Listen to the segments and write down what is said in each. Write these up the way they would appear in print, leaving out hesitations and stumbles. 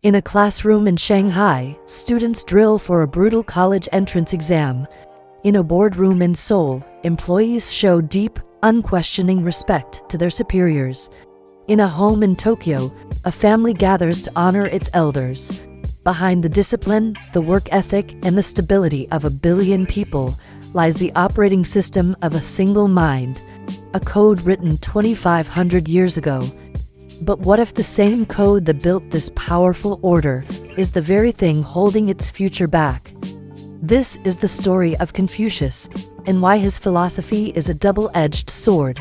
In a classroom in Shanghai, students drill for a brutal college entrance exam. In a boardroom in Seoul, employees show deep, unquestioning respect to their superiors. In a home in Tokyo, a family gathers to honor its elders. Behind the discipline, the work ethic, and the stability of a billion people lies the operating system of a single mind, a code written 2,500 years ago. But what if the same code that built this powerful order is the very thing holding its future back? This is the story of Confucius and why his philosophy is a double-edged sword.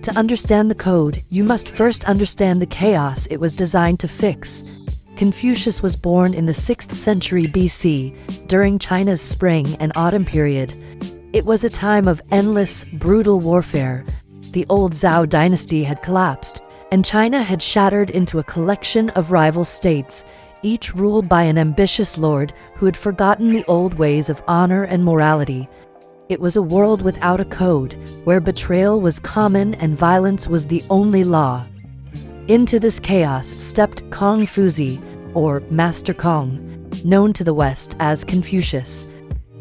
To understand the code, you must first understand the chaos it was designed to fix. Confucius was born in the 6th century BC, during China's spring and autumn period. It was a time of endless, brutal warfare. The old Xiao dynasty had collapsed, and China had shattered into a collection of rival states, each ruled by an ambitious lord who had forgotten the old ways of honor and morality. It was a world without a code, where betrayal was common and violence was the only law. Into this chaos stepped Confucius, or Master Kong, known to the West as Confucius.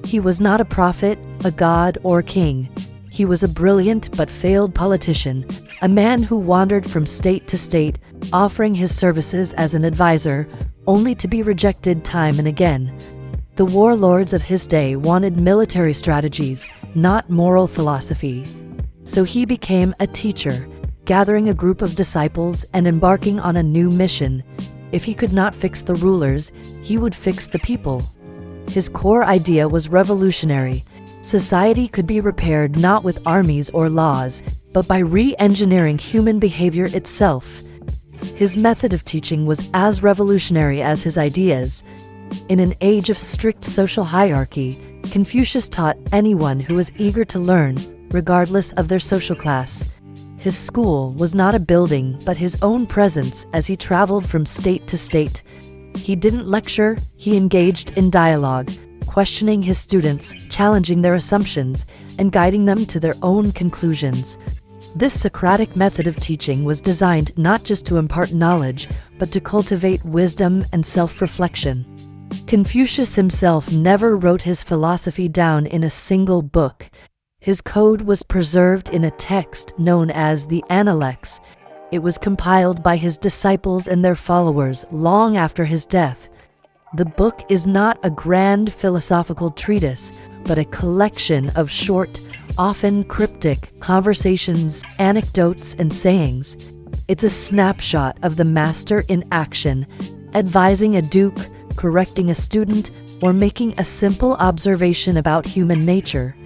He was not a prophet, a god, or king. He was a brilliant but failed politician, a man who wandered from state to state, offering his services as an advisor, only to be rejected time and again. The warlords of his day wanted military strategies, not moral philosophy. So he became a teacher, gathering a group of disciples and embarking on a new mission. If he could not fix the rulers, he would fix the people. His core idea was revolutionary. Society could be repaired not with armies or laws, but by re-engineering human behavior itself. His method of teaching was as revolutionary as his ideas. In an age of strict social hierarchy, Confucius taught anyone who was eager to learn, regardless of their social class. His school was not a building, but his own presence as he traveled from state to state. He didn't lecture, he engaged in dialogue, questioning his students, challenging their assumptions, and guiding them to their own conclusions. This Socratic method of teaching was designed not just to impart knowledge, but to cultivate wisdom and self-reflection. Confucius himself never wrote his philosophy down in a single book. His code was preserved in a text known as the Analects. It was compiled by his disciples and their followers long after his death. The book is not a grand philosophical treatise, but a collection of short, often cryptic conversations, anecdotes, and sayings. It's a snapshot of the master in action, advising a duke, correcting a student, or making a simple observation about human nature.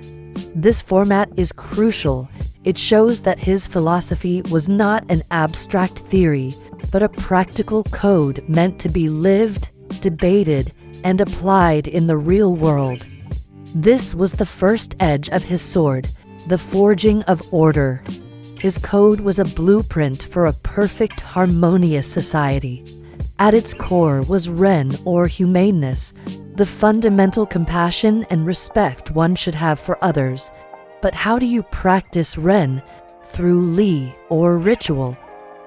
This format is crucial. It shows that his philosophy was not an abstract theory, but a practical code meant to be lived, debated, and applied in the real world. This was the first edge of his sword, the forging of order. His code was a blueprint for a perfect, harmonious society. At its core was Ren, or humaneness, the fundamental compassion and respect one should have for others. But how do you practice Ren? Through Li, or ritual.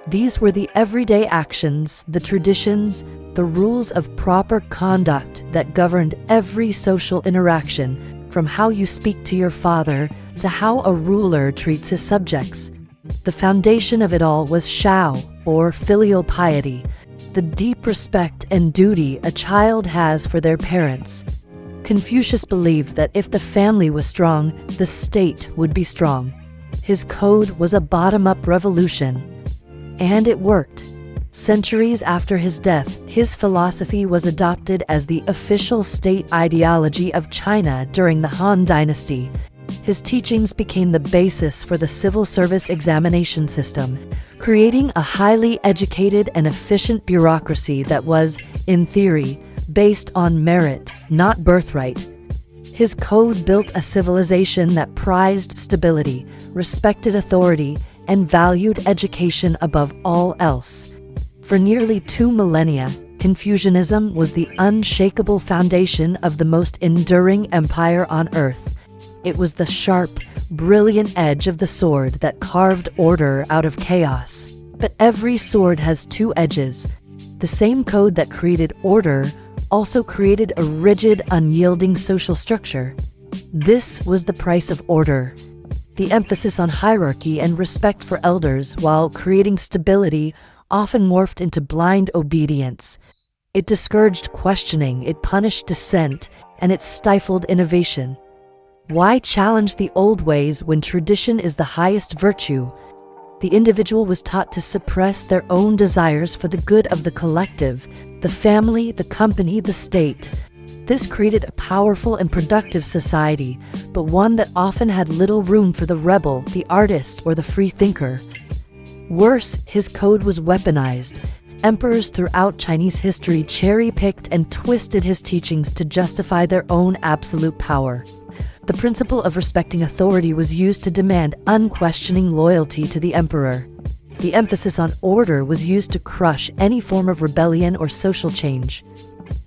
These were the everyday actions, the traditions, the rules of proper conduct that governed every social interaction, from how you speak to your father to how a ruler treats his subjects. The foundation of it all was Xiao, or filial piety, the deep respect and duty a child has for their parents. Confucius believed that if the family was strong, the state would be strong. His code was a bottom-up revolution. And it worked. Centuries after his death, his philosophy was adopted as the official state ideology of China during the Han Dynasty. His teachings became the basis for the civil service examination system, creating a highly educated and efficient bureaucracy that was, in theory, based on merit, not birthright. His code built a civilization that prized stability, respected authority, and valued education above all else. For nearly 2 millennia, Confucianism was the unshakable foundation of the most enduring empire on earth. It was the sharp, brilliant edge of the sword that carved order out of chaos. But every sword has 2 edges. The The same code that created order also created a rigid, unyielding social structure. This was the price of order. The emphasis on hierarchy and respect for elders, while creating stability, often morphed into blind obedience. It discouraged questioning, it punished dissent, and it stifled innovation. Why challenge the old ways when tradition is the highest virtue? The individual was taught to suppress their own desires for the good of the collective, the family, the company, the state. This created a powerful and productive society, but one that often had little room for the rebel, the artist, or the free thinker. Worse, his code was weaponized. Emperors throughout Chinese history cherry-picked and twisted his teachings to justify their own absolute power. The principle of respecting authority was used to demand unquestioning loyalty to the emperor. The emphasis on order was used to crush any form of rebellion or social change.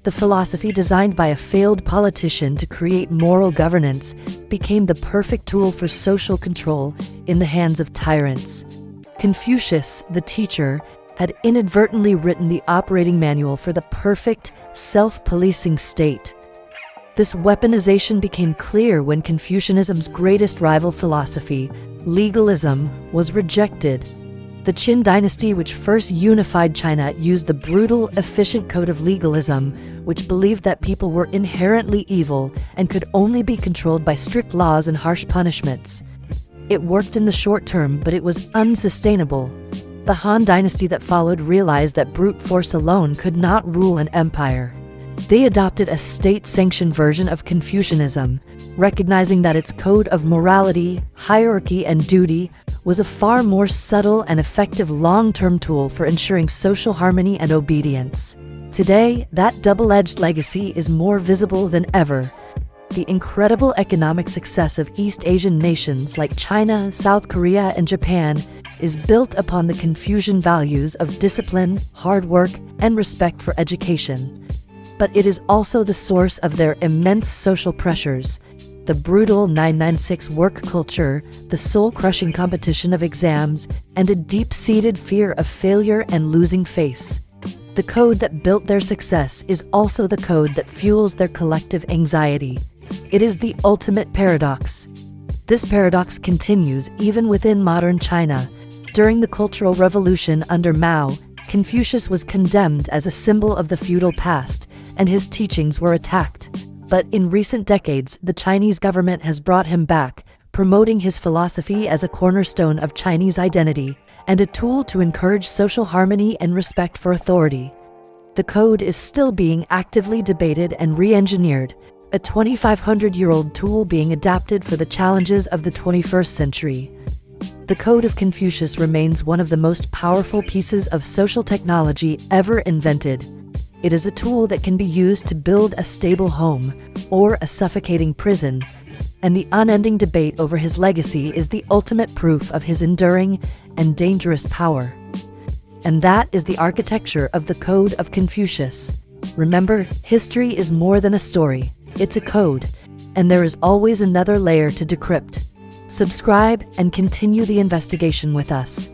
The philosophy designed by a failed politician to create moral governance became the perfect tool for social control in the hands of tyrants. Confucius, the teacher, had inadvertently written the operating manual for the perfect, self-policing state. This weaponization became clear when Confucianism's greatest rival philosophy, legalism, was rejected. The Qin dynasty, which first unified China, used the brutal, efficient code of legalism, which believed that people were inherently evil and could only be controlled by strict laws and harsh punishments. It worked in the short term, but it was unsustainable. The Han dynasty that followed realized that brute force alone could not rule an empire. They adopted a state-sanctioned version of Confucianism, recognizing that its code of morality, hierarchy, and duty was a far more subtle and effective long-term tool for ensuring social harmony and obedience. Today, that double-edged legacy is more visible than ever. The incredible economic success of East Asian nations like China, South Korea, and Japan is built upon the Confucian values of discipline, hard work, and respect for education. But it is also the source of their immense social pressures. The brutal 996 work culture, the soul-crushing competition of exams, and a deep-seated fear of failure and losing face. The code that built their success is also the code that fuels their collective anxiety. It is the ultimate paradox. This paradox continues even within modern China. During the Cultural Revolution under Mao, Confucius was condemned as a symbol of the feudal past, and his teachings were attacked. But in recent decades, the Chinese government has brought him back, promoting his philosophy as a cornerstone of Chinese identity and a tool to encourage social harmony and respect for authority. The code is still being actively debated and re-engineered, a 2,500-year-old tool being adapted for the challenges of the 21st century. The Code of Confucius remains one of the most powerful pieces of social technology ever invented. It is a tool that can be used to build a stable home or a suffocating prison, and the unending debate over his legacy is the ultimate proof of his enduring and dangerous power. And that is the architecture of the Code of Confucius. Remember, history is more than a story, it's a code, and there is always another layer to decrypt. Subscribe and continue the investigation with us.